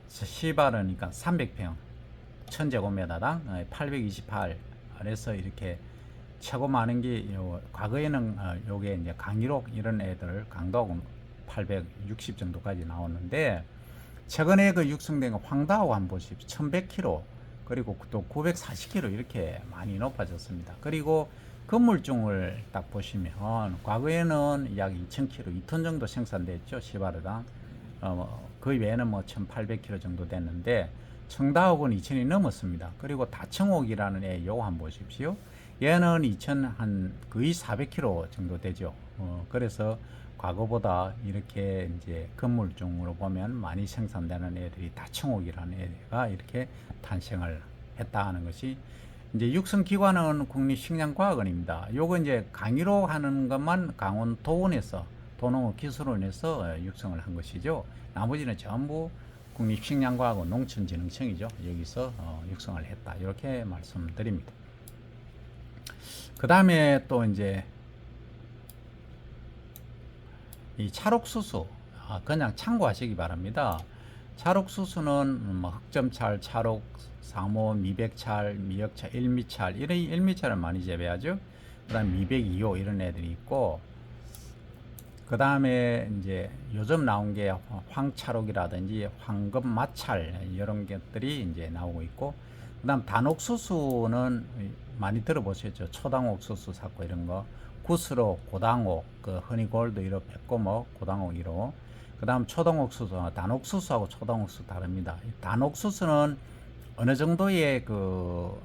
시바르니까 300평 1000제곱미터당 828. 그래서 이렇게 최고 많은 게 과거에는 요게 이제 강일옥 이런 애들 강도하고 860 정도까지 나오는데, 최근에 그 육성된 거 황다하고 한번 보십시오. 1100kg, 그리고 또 940kg 이렇게 많이 높아졌습니다. 그리고 건물종을 딱 보시면 과거에는 약 2000kg, 2톤 정도 생산됐죠, 시바르당. 그 외에는 뭐 1800kg 정도 됐는데 청다옥은 2000이 넘었습니다. 그리고 다청옥이라는 애 요거 한번 보십시오. 얘는 2000 한 거의 400kg 정도 되죠. 그래서 과거보다 이렇게 이제 건물종으로 보면 많이 생산되는 애들이 다청옥이라는 애가 이렇게 탄생을 했다 하는 것이, 이제 육성기관은 국립식량과학원입니다. 요거 이제 강의로 하는 것만 강원 도원에서 도농업기술원에서 육성을 한 것이죠. 나머지는 전부 국립식량과학원 농촌진흥청이죠. 여기서 육성을 했다, 이렇게 말씀드립니다. 그 다음에 또 이제 이 찰옥수수 그냥 참고하시기 바랍니다. 찰옥수수는 뭐 흑점찰, 찰옥, 상모, 미백찰, 미역찰, 일미찰, 이런 일미찰을 많이 재배하죠. 그 다음 미백 2호 이런 애들이 있고, 그 다음에 이제 요즘 나온 게 황찰옥이라든지 황금마찰 이런 것들이 이제 나오고 있고, 그 다음 단옥수수는 많이 들어보셨죠. 초당옥수수 샀고 이런 거, 구스록, 고당옥, 그 허니골드 1호, 백고목, 고당옥 1호. 그 다음 초당옥수수, 단옥수수하고 초당옥수수 다릅니다. 단옥수수는 어느 정도의 그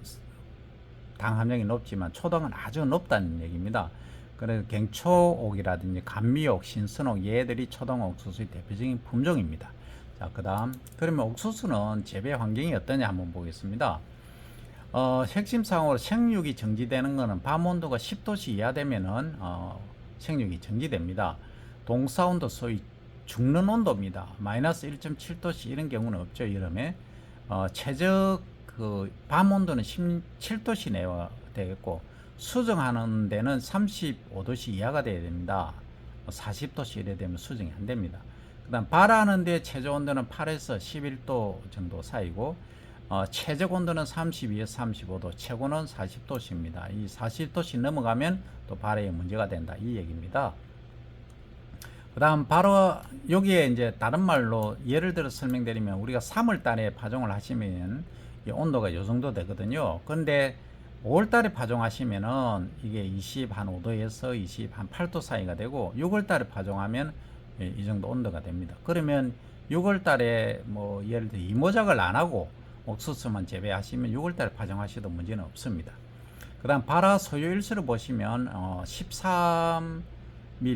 당 함량이 높지만 초당은 아주 높다는 얘기입니다. 그래서 갱초옥이라든지 감미옥, 신선옥, 얘들이 초당옥수수의 대표적인 품종입니다. 자, 그 다음, 그러면 옥수수는 재배 환경이 어떠냐 한번 보겠습니다. 핵심상으로 생육이 정지되는 것은 밤 온도가 10도씨 이하 되면은 생육이 정지됩니다. 동사온도 소위 죽는 온도입니다. 마이너스 1.7도씨 이런 경우는 없죠, 여름에. 최적 그 밤 온도는 17도씨 내외가 되겠고, 수정하는 데는 35도씨 이하가 돼야 됩니다. 40도씨 이래 되면 수정이 안 됩니다. 그 다음 발하는 데 최저 온도는 8에서 11도 정도 사이고, 최적 온도는 32에서 35도, 최고는 40도씨입니다. 이 40도씨 넘어가면 또 발해에 문제가 된다, 이 얘기입니다. 그 다음 바로 여기에 이제 다른 말로 예를 들어 설명드리면, 우리가 3월 달에 파종을 하시면 이 온도가 요 정도 되거든요. 근데 5월 달에 파종하시면은 이게 25도에서 28도 사이가 되고, 6월 달에 파종하면 이 정도 온도가 됩니다. 그러면 6월 달에 뭐 예를 들어 이모작을 안 하고 옥수수만 재배하시면 6월 달에 파종하셔도 문제는 없습니다. 그 다음 발화 소요일수를 보시면 13일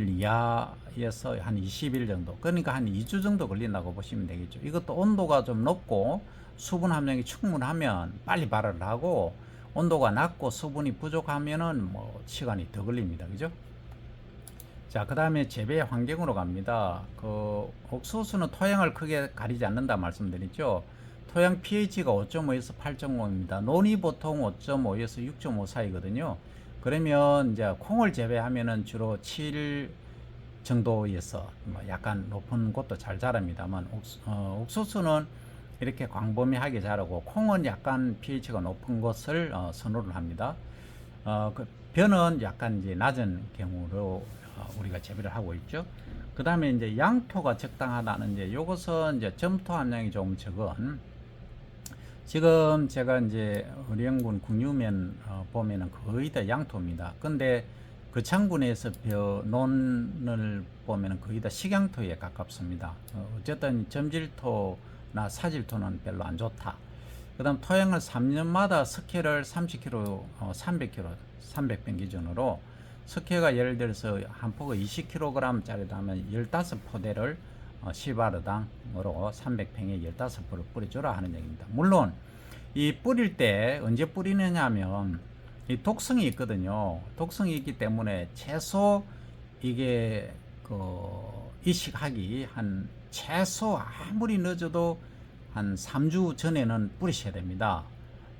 이하에서 한 20일 정도, 그러니까 한 2주 정도 걸린다고 보시면 되겠죠. 이것도 온도가 좀 높고 수분 함량이 충분하면 빨리 발화를 하고, 온도가 낮고 수분이 부족하면은 뭐 시간이 더 걸립니다, 그죠? 자, 그 다음에 재배 환경으로 갑니다. 그 옥수수는 토양을 크게 가리지 않는다 말씀드렸죠. 토양 pH가 5.5에서 8.5입니다. 논이 보통 5.5에서 6.5 사이거든요. 그러면 이제 콩을 재배하면은 주로 7 정도에서 뭐 약간 높은 곳도 잘 자랍니다만 옥수수는 이렇게 광범위하게 자라고 콩은 약간 pH가 높은 것을 선호를 합니다. 그 벼는 약간 이제 낮은 경우로 우리가 재배를 하고 있죠. 그 다음에 이제 양토가 적당하다는 이제 요것은 이제 점토 함량이 좀 적은 지금 제가 이제 의령군 국유면 보면은 거의 다 양토입니다. 근데 그 창군에서 벼논을 보면은 거의 다 식양토에 가깝습니다. 어쨌든 점질토나 사질토는 별로 안 좋다. 그 다음 토양을 3년마다 석회를 30kg, 300kg, 300병 기준으로 석회가 예를 들어서 한 포가 20kg 짜리라면 15포대를 10아르당으로 300평에 15포를 뿌려주라 하는 얘기입니다. 물론 이 뿌릴 때 언제 뿌리느냐 하면 이 독성이 있거든요. 독성이 있기 때문에 최소 이게 이식하기 한 최소 아무리 늦어도 한 3주 전에는 뿌리셔야 됩니다.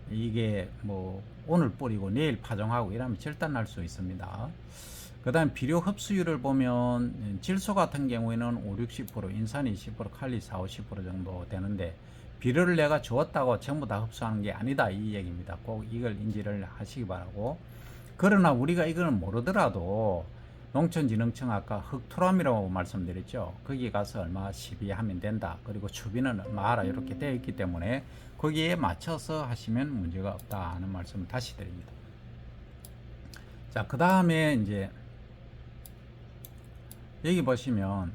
이게 뭐 오늘 뿌리고 내일 파종하고 이러면 절단날 수 있습니다. 그 다음 비료 흡수율을 보면 질소 같은 경우에는 5, 60%, 인산 20%, 칼리 4, 50% 정도 되는데 비료를 내가 주었다고 전부 다 흡수하는 게 아니다 이 얘기입니다. 꼭 이걸 인지를 하시기 바라고. 그러나 우리가 이거는 모르더라도 농촌진흥청 아까 흑토람이라고 말씀드렸죠. 거기 가서 얼마 시비하면 된다. 그리고 추비는 얼마 하라 이렇게 되어 있기 때문에 거기에 맞춰서 하시면 문제가 없다 하는 말씀을 다시 드립니다. 자, 그 다음에 이제 여기 보시면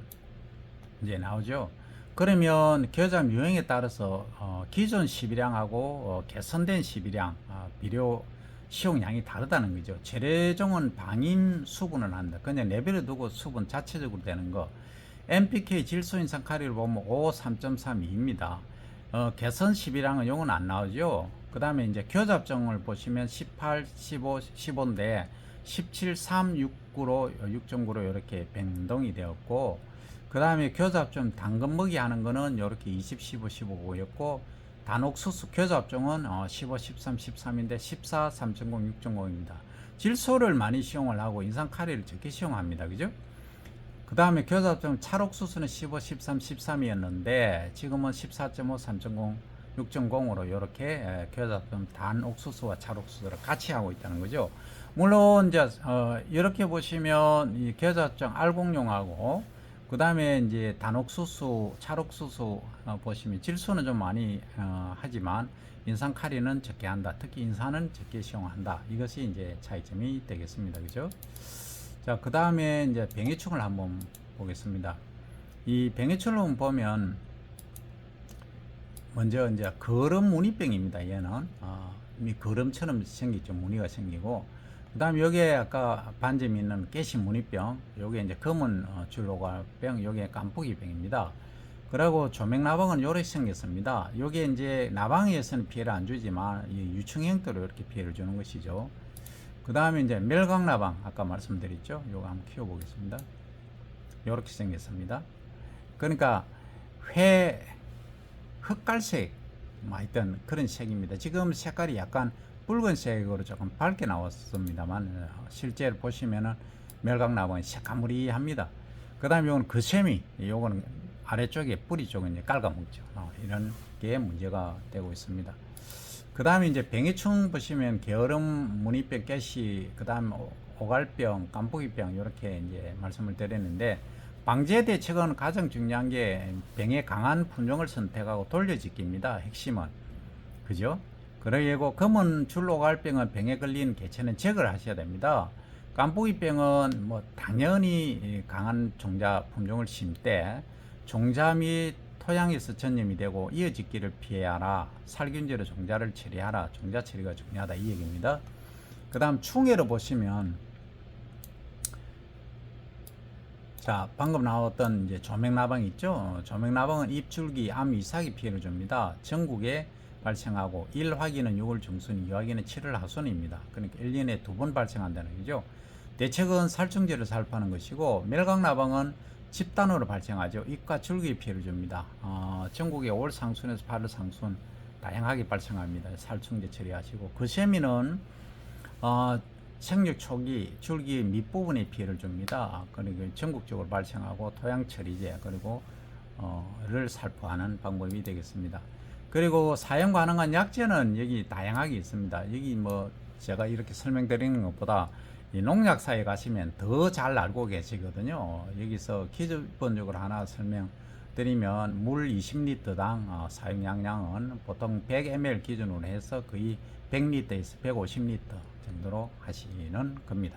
이제 나오죠. 그러면 겨자ම් 유형에 따라서 기존 12량하고 개선된 12량 비료 시용량이 다르다는 거죠. 재래종은 방임 수분을 한다. 그냥 내버려 두고 수분 자체적으로 되는 거. NPK 질소인산 칼리를 보면 5, 3.32입니다. 개선 12량은 요건 안 나오죠. 그 다음에 이제 겨잡종을 보시면 18, 15, 15인데 17, 3, 6구로 6.9로 이렇게 변동이 되었고, 그 다음에 겨잡종 당근 먹이 하는 거는 이렇게 20, 15, 15였고, 단옥수수 겨잡종은 15, 13, 13인데 14, 3.0, 6.0입니다. 질소를 많이 시용을 하고 인산 칼리를 적게 시용합니다. 그죠? 그 다음에 겨잡종 찰옥수수는 15, 13, 13이었는데 지금은 14.5, 3.0, 6.0으로 이렇게 겨잡종 단옥수수와 찰옥수수를 같이 하고 있다는 거죠. 물론 이제 이렇게 보시면 이 겨잡종 알곡용하고 그 다음에 이제 단옥수수, 찰옥수수 보시면 질소는 좀 많이 하지만 인산 칼리는 적게 한다. 특히 인산은 적게 시용한다. 이것이 이제 차이점이 되겠습니다. 그죠? 자, 그 다음에 이제 병해충을 한번 보겠습니다. 이 병해충을 보면 먼저 이제 거름 무늬병입니다. 얘는 거름처럼 생기죠. 무늬가 생기고, 그 다음에 여기에 아까 반점이 있는 깨시 무늬병, 요게 이제 검은 줄로갈병, 요게 깐풍기병입니다. 그리고 조맥나방은 요렇게 생겼습니다. 요게 이제 나방에서는 피해를 안 주지만 이 유충형태로 이렇게 피해를 주는 것이죠. 그 다음에 이제 멸각나방 아까 말씀드렸죠. 요거 한번 키워보겠습니다. 요렇게 생겼습니다. 그러니까 흑갈색 하여튼 그런 색입니다. 지금 색깔이 약간 붉은색으로 조금 밝게 나왔습니다만 실제로 보시면은 멸각나방이 새까무리합니다. 그 다음에 요건 거세미, 요거는 아래쪽에 뿌리 쪽은 이제 깔아먹죠. 이런 게 문제가 되고 있습니다. 그 다음에 이제 병해충 보시면 게으름, 무늬병, 깨시, 그 다음 오갈병, 깐풍기병 이렇게 이제 말씀을 드렸는데, 방제 대책은 가장 중요한 게 병에 강한 품종을 선택하고 돌려짓기입니다. 핵심은. 그죠? 그리고 검은 줄로갈병은 병에 걸린 개체는 제거를 하셔야 됩니다. 깐풍기병은 뭐 당연히 강한 종자 품종을 심때 종자 및 토양에서 전염이 되고 이어짓기를 피해하라. 살균제로 종자를 처리하라. 종자 처리가 중요하다 이 얘기입니다. 그 다음 충해로 보시면 자, 방금 나왔던 이제 조맥나방 있죠. 조맥나방은 잎줄기, 암, 이삭이 피해를 줍니다. 전국에 발생하고 1화기는 6월 중순, 2화기는 7월 하순입니다. 그러니까 1년에 2번 발생한다는 거죠. 대책은 살충제를 살포하는 것이고, 멸각나방은 집단으로 발생하죠. 잎과 줄기에 피해를 줍니다. 전국에 5월 상순에서 8월 상순 다양하게 발생합니다. 살충제 처리하시고, 거세미는 생육 초기 줄기 밑부분에 피해를 줍니다. 그리고 전국적으로 발생하고 토양 처리제 그리고 를 살포하는 방법이 되겠습니다. 그리고 사용 가능한 약재는 여기 다양하게 있습니다. 여기 뭐 제가 이렇게 설명드리는 것보다 이 농약사에 가시면 더 잘 알고 계시거든요. 여기서 기본적으로 하나 설명드리면 물 20리터당 사용 양량은 보통 100ml 기준으로 해서 거의 100리터에서 150리터 정도로 하시는 겁니다.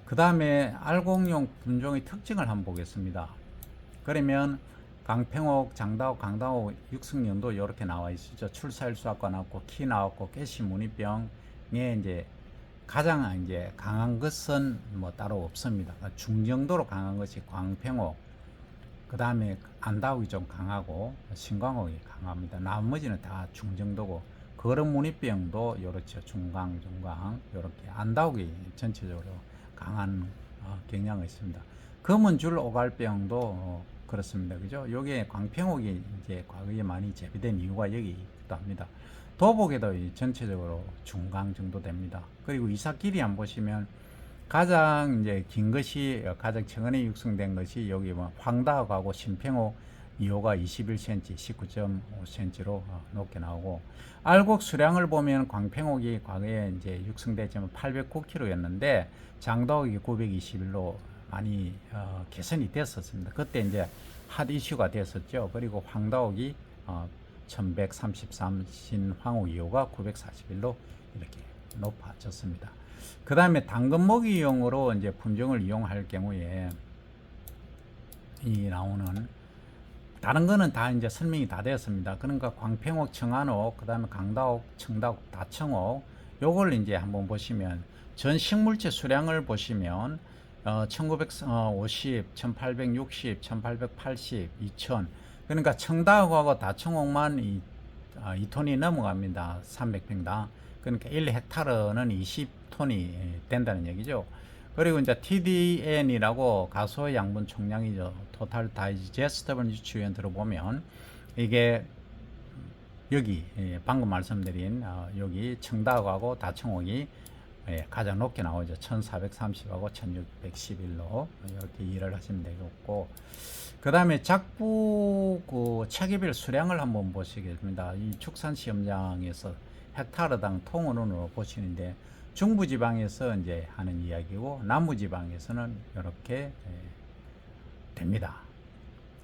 그 다음에 알곡용 분종의 특징을 한번 보겠습니다. 그러면 강팽옥, 장다옥, 강다옥 육성년도 이렇게 나와 있죠. 출사일 수학과 나왔고 키 나왔고 깨시 무늬병에 이제 가장 이제 강한 것은 뭐 따로 없습니다. 중정도로 강한 것이 광팽옥, 그 다음에 안다옥이 좀 강하고 신광옥이 강합니다. 나머지는 다 중정도고 거름 무늬병도 이렇죠. 중강, 중강 이렇게 안다옥이 전체적으로 강한 경향이 있습니다. 검은 줄 오갈병도 그렇습니다. 그죠? 요게 광평옥이 이제 과거에 많이 재배된 이유가 여기 있기도 합니다. 도복에도 전체적으로 중강 정도 됩니다. 그리고 이삭길이 한번 보시면 가장 이제 긴 것이 가장 최근에 육성된 것이 여기 뭐 황다하고 신평옥 2호가 21cm, 19.5cm로 높게 나오고 알곡 수량을 보면 광평옥이 과거에 이제 육성됐지만 809kg였는데 장다옥이 921로 많이 개선이 됐었습니다. 그때 이제 핫 이슈가 됐었죠. 그리고 황다옥이 1133, 신황옥 2호가 941로 이렇게 높아졌습니다. 그 다음에 당근 먹이용으로 이제 품종을 이용할 경우에 이 나오는 다른 거는 다 이제 설명이 다 되었습니다. 그러니까 광평옥, 청안옥, 그 다음에 강다옥, 청다옥, 다청옥 요걸 이제 한번 보시면 전 식물체 수량을 보시면 1950, 1860, 1880, 2000 그러니까 청다옥하고 다청옥만 2톤이 넘어갑니다. 300평당. 그러니까 1헥타르는 20톤이 된다는 얘기죠. 그리고 이제 TDN이라고 가소의 양분 총량이죠. 토탈 다이제스터블 뉴트리언 들어보면 이게 여기 방금 말씀드린 여기 청다옥하고 다청옥이 가장 높게 나오죠. 1430하고 1611로 이렇게 이해를 하시면 되겠고, 그 다음에 작부 그 체계별 수량을 한번 보시겠습니다. 이 축산시험장에서 헥타르당 통으로 보시는데 중부지방에서 이제 하는 이야기고 남부지방에서는 이렇게 됩니다.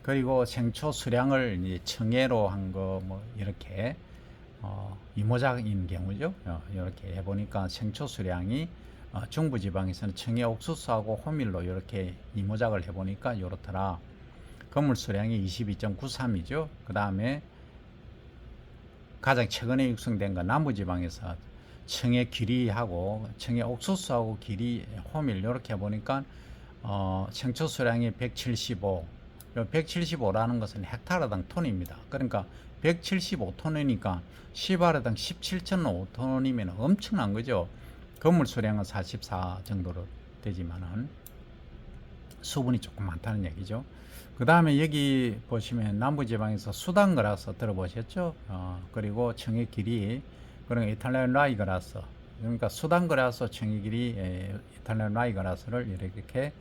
그리고 생초 수량을 이제 청해로 한 거 뭐 이렇게 이모작인 경우죠. 이렇게 해보니까 생초 수량이 중부지방에서는 청해 옥수수하고 호밀로 이렇게 이모작을 해보니까 이렇더라. 건물 수량이 22.93이죠. 그 다음에 가장 최근에 육성된 건 남부지방에서 청해 기리하고 청해 옥수수하고 기리 호밀 이렇게 해보니까 생초 수량이 175. 175라는 것은 헥타르당 톤입니다. 그러니까 175톤이니까 10알당 17.5톤이면 엄청난 거죠. 건물 수량은 44 정도로 되지만은 수분이 조금 많다는 얘기죠. 그 다음에 여기 보시면 남부지방에서 수단그라스 들어보셨죠? 그리고 청해 길이, 그리고 이탈리안 라이그라스, 그러니까 수단그라스, 청해 길이, 이탈리안 라이그라스를 이렇게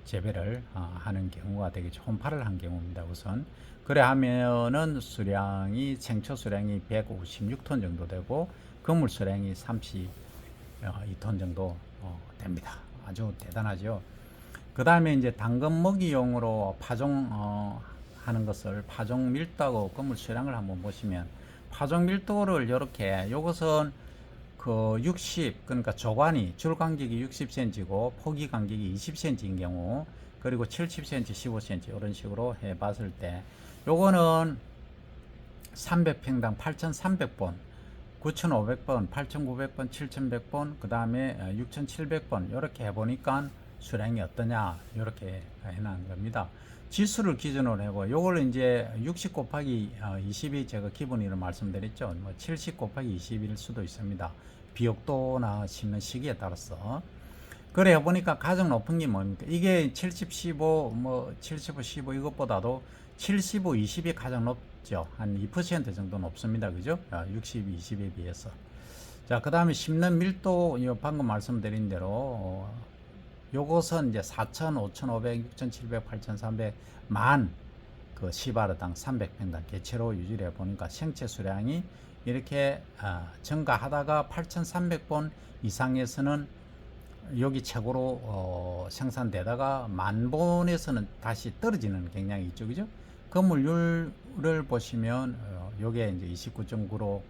재배를 하는 경우가 되겠죠. 혼파를 한 경우입니다. 우선 그래 하면은 수량이 생초 수량이 156톤 정도 되고 건물 수량이 32톤 정도 됩니다. 아주 대단하죠. 그 다음에 이제 당근 먹이용으로 파종 하는 것을 파종 밀도하고 건물 수량을 한번 보시면 파종 밀도를 이렇게, 요것은 그 60, 그러니까 조관이 줄 간격이 60cm고 포기 간격이 20cm인 경우, 그리고 70cm, 15cm 이런 식으로 해 봤을 때 요거는 300평당 8,300번, 9,500번, 8,900번, 7,100번, 그 다음에 6,700번 이렇게 해보니까 수량이 어떠냐 이렇게 해놓은 겁니다. 지수를 기준으로 해고 요걸 이제 60 곱하기 20이 제가 기본으로 말씀드렸죠. 뭐 70 곱하기 20일 수도 있습니다. 비옥도나 심는 시기에 따라서. 그래 보니까 가장 높은 게 뭡니까? 이게 70, 15, 뭐 75, 15 이것보다도 75, 20이 가장 높죠. 한 2% 정도 높습니다. 그죠? 60, 20에 비해서. 자, 그 다음에 심는 밀도, 방금 말씀드린 대로, 요것은 이제 4,000, 5,500, 6,700, 8,300, 만, 그 시바르당 300평당 개체로 유지를 해보니까 생체 수량이 이렇게 증가하다가 8,300본 이상에서는 여기 최고로 생산되다가 만 본에서는 다시 떨어지는 경향이 있죠, 그죠? 건물률을 보시면 요게 이제 29.9로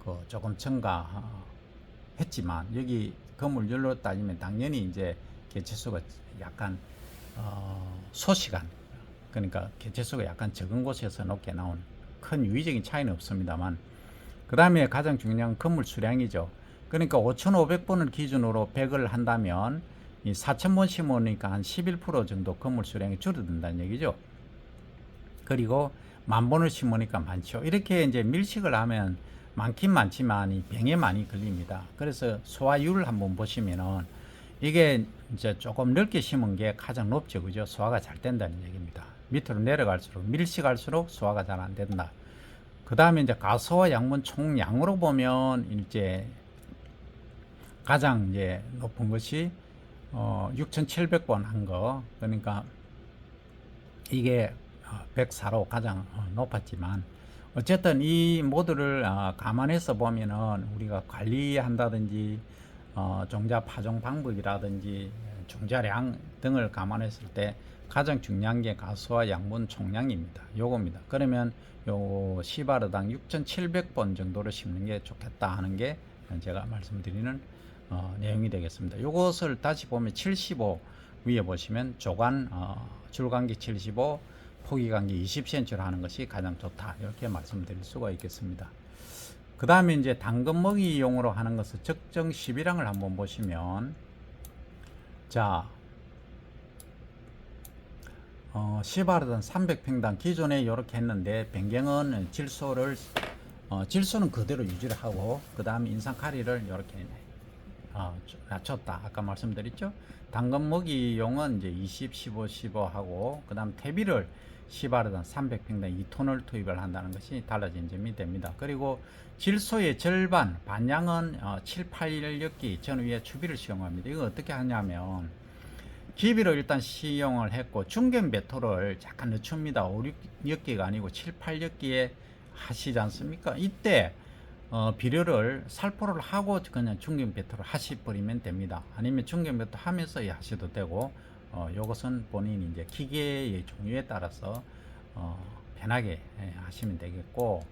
그 조금 증가했지만 여기 건물률로 따지면 당연히 이제 개체수가 약간 소시간, 그러니까 개체수가 약간 적은 곳에서 높게 나온 큰 유의적인 차이는 없습니다만, 그 다음에 가장 중요한 건물 수량이죠. 그러니까 5,500번을 기준으로 100을 한다면 이 4,000번 심으니까 한 11% 정도 건물 수량이 줄어든다는 얘기죠. 그리고 10,000번을 심으니까 많죠. 이렇게 이제 밀식을 하면 많긴 많지만 이 병에 많이 걸립니다. 그래서 소화율을 한번 보시면은 이게 이제 조금 넓게 심은 게 가장 높죠, 그죠? 소화가 잘 된다는 얘기입니다. 밑으로 내려갈수록 밀식할수록 소화가 잘 안 된다. 그 다음에 이제 가소화 양분 총량으로 보면 이제 가장 이제 높은 것이 6,700번 한 거, 그러니까 이게 104로 가장 높았지만, 어쨌든 이 모두를 감안해서 보면은 우리가 관리한다든지 종자 파종 방법이라든지 종자량 등을 감안했을 때 가장 중요한 게 가수와 양분 총량입니다. 요겁니다. 그러면 요 시바르당 6,700번 정도를 심는 게 좋겠다 하는 게 제가 말씀드리는 내용이 되겠습니다. 요것을 다시 보면 75 위에 보시면 조간 줄간기 75, 포기간기 20cm로 하는 것이 가장 좋다, 이렇게 말씀드릴 수가 있겠습니다. 그 다음에 이제 당근 먹이용으로 하는 것은 적정 시비량을 한번 보시면, 자, 시바르단 300평당 기존에 이렇게 했는데 변경은 질소는 그대로 유지를 하고, 그 다음에 인상카리를 이렇게 낮췄다. 아까 말씀드렸죠. 당근 먹이용은 이제 20, 15, 15 하고, 그 다음 퇴비를 시바르단 300평당 2톤을 투입을 한다는 것이 달라진 점이 됩니다. 그리고 질소의 절반, 반량은 7, 8엽기 전 위에 추비를 시용합니다. 이거 어떻게 하냐면 기비로 일단 시용을 했고 중견 배토를 약간 늦춥니다. 5, 6엽기가 아니고 7, 8엽기에 하시지 않습니까? 이때 비료를 살포를 하고 그냥 중견 배토를 하시버리면 됩니다. 아니면 중견 배토 하면서 하셔도 되고, 요것은 본인이 이제 기계의 종류에 따라서 편하게 하시면 되겠고,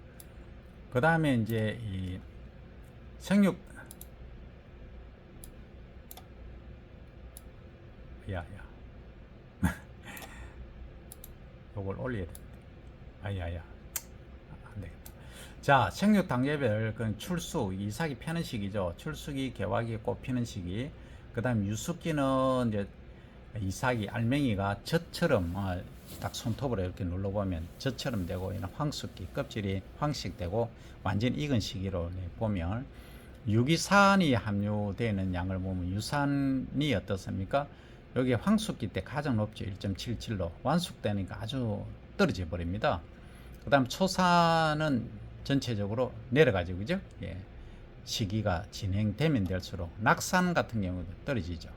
그 다음에 이제 이 생육 야야 요걸 올려야 돼. 아야야 안 되겠다. 자, 생육 단계별 그 출수, 이삭이 펴는 시기죠. 출수기, 개화기, 꽃 피는 시기. 그 다음 유숙기는 이제 이삭이 알맹이가 젖처럼 딱 손톱으로 이렇게 눌러보면 젖처럼 되고, 이런 황숙기 껍질이 황식되고 완전 익은 시기로 보면, 유기산이 함유되는 양을 보면 유산이 어떻습니까? 여기 황숙기 때 가장 높죠. 1.77로 완숙되니까 아주 떨어져 버립니다. 그 다음 초산은 전체적으로 내려가죠, 그죠? 예. 시기가 진행되면 될수록 낙산 같은 경우도 떨어지죠.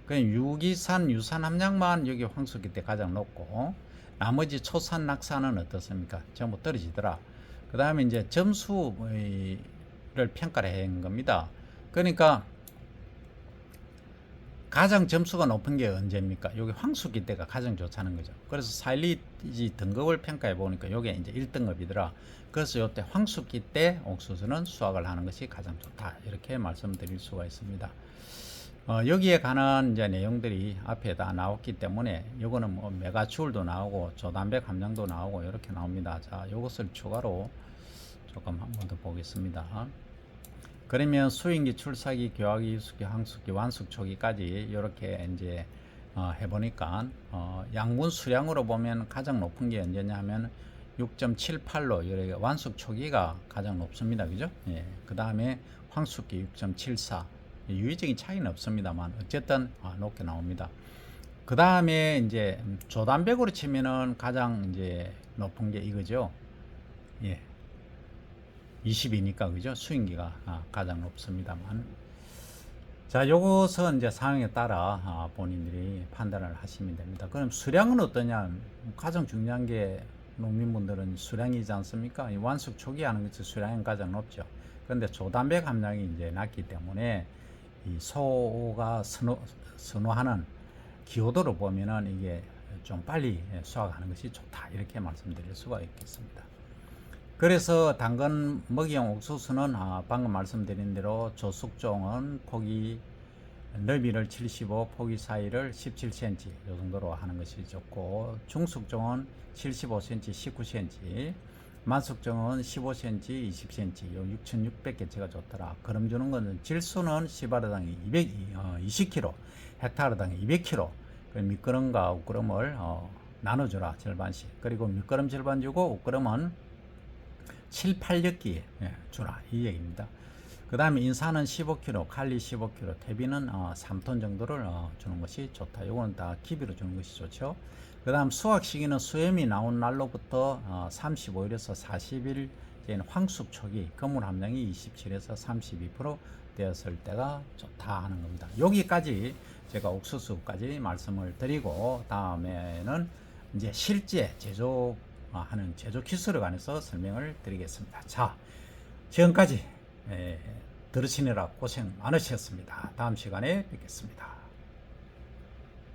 그냥 유기산, 유산 함량만 여기 황숙기 때 가장 높고, 나머지 초산, 낙산은 어떻습니까? 전부 떨어지더라. 그 다음에 이제 점수를 평가를 한 겁니다. 그러니까 가장 점수가 높은 게 언제입니까? 여기 황숙기 때가 가장 좋다는 거죠. 그래서 사일리지 등급을 평가해 보니까 이게 이제 1등급이더라. 그래서 이때 황숙기 때 옥수수는 수확을 하는 것이 가장 좋다, 이렇게 말씀드릴 수가 있습니다. 여기에 관한 이제 내용들이 앞에 다 나왔기 때문에 이거는 뭐 메가추울도 나오고 조단백 함량도 나오고 이렇게 나옵니다. 자, 이것을 추가로 조금 한 번 더 보겠습니다. 그러면 수인기, 출사기, 교화기, 유숙기, 항숙기, 완숙 초기까지 이렇게 이제 해보니까 양분 수량으로 보면 가장 높은 게 언제냐면 6.78로 이렇게 완숙 초기가 가장 높습니다, 그죠? 예. 그 다음에 황숙기 6.74. 유의적인 차이는 없습니다만 어쨌든 높게 나옵니다. 그 다음에 이제 조단백으로 치면은 가장 이제 높은 게 이거죠. 예. 20이니까 그죠? 수인기가 가장 높습니다만. 자, 요것은 이제 상황에 따라 본인들이 판단을 하시면 됩니다. 그럼 수량은 어떠냐? 가장 중요한 게 농민분들은 수량이지 않습니까? 이 완숙 초기 하는 것이 수량이 가장 높죠. 그런데 조단백 함량이 이제 낮기 때문에 이 소가 선호하는 기호도를 보면은 이게 좀 빨리 수확하는 것이 좋다. 이렇게 말씀드릴 수가 있겠습니다. 그래서 당근 먹이용 옥수수는 방금 말씀드린 대로 조숙종은 폭이 너비를 75, 폭이 사이를 17cm 이 정도로 하는 것이 좋고, 중숙종은 75cm, 19cm, 만숙종은 15cm, 20cm, 요 6,600개체가 좋더라. 그럼 주는 것은 질수는 시바르당에 20kg, 헥타르당에 200kg. 밑거름과 옷거름을 나눠주라, 절반씩. 그리고 밑거름 절반 주고 옷거름은 7, 8력기 주라, 이 얘기입니다. 그 다음에 인산은 15kg, 칼리 15kg, 퇴비는 3톤 정도를 주는 것이 좋다. 요거는 다 기비로 주는 것이 좋죠. 그 다음 수확 시기는 수염이 나온 날로부터 35일에서 40일 황숙 초기, 거물 함량이 27에서 32% 되었을 때가 좋다 하는 겁니다. 여기까지 제가 옥수수까지 말씀을 드리고, 다음에는 이제 실제 제조하는 제조 기술에 관해서 설명을 드리겠습니다. 자, 지금까지 들으시느라 고생 많으셨습니다. 다음 시간에 뵙겠습니다.